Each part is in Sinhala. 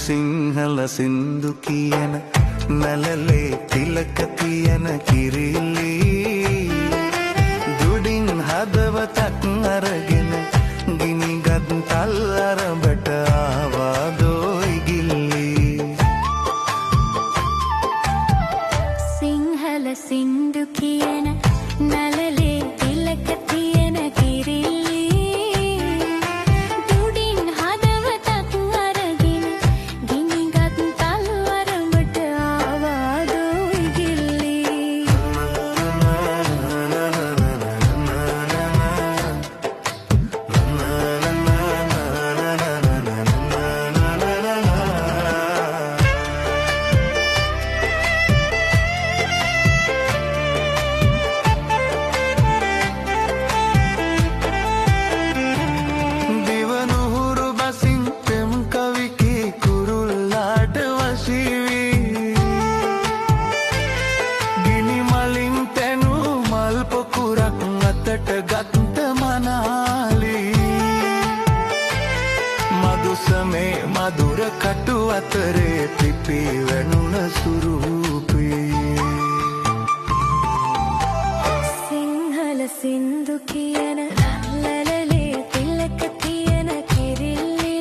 සිංහල සින්දු කියන නලලේ තිලක තියෙන කිරිල්ලි දුඩින් හදවතක් අරගෙන ගිනිගත් තල් අරඹට ආවාදෝයි ගිල්ලි සිංහල සින්දු කියන නලලේ තිලක තියෙන කිරිල්ලි දුඩින් හදවතක් අරගෙන ගිනිගත් තල් අරඹට ආවාදෝයි ගිල්ලි ගත්ත මනාලි මදුසමේ මధుර කටු අතරේ පිපි වැනුන සුරූපී සිංහල සින්දු කියන නලලේ තිලක තියෙන කිරිල්ලි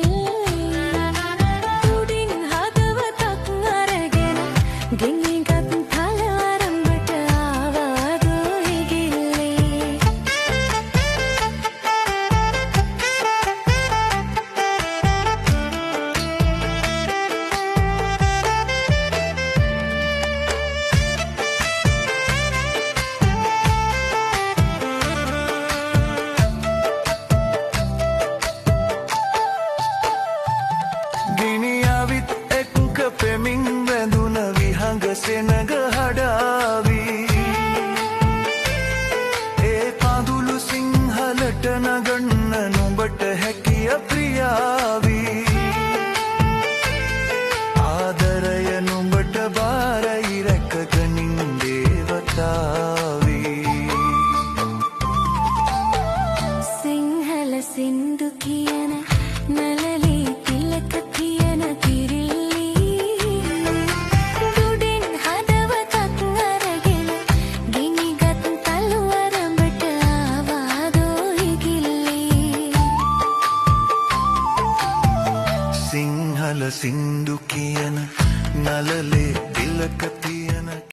දුඩින් හදවතක් අරගෙන ගිනිගත් තල අරඹට ආවාදෝයි ගිල්ලි ගිනියාවිත් එක්ක පෙමින් වැඳුන විහඟ සෙනග හඩාවී ඒ කඳුළු සිංහලට නගන්න නුඹට හැකිය ප්‍රියාවී ආදරය නුඹට බාරයි රැකගනින් දේවතාවී සිංහල සින්දු කියන නලලේ තිලක තියෙන කිරිල්ලි දුඩින් හදවතක් අරගෙන ගිනිගත් තලු අරඹට ආවාදෝයි ගිල්ලි සිංහල සින්දු කියන නලලේ තිලක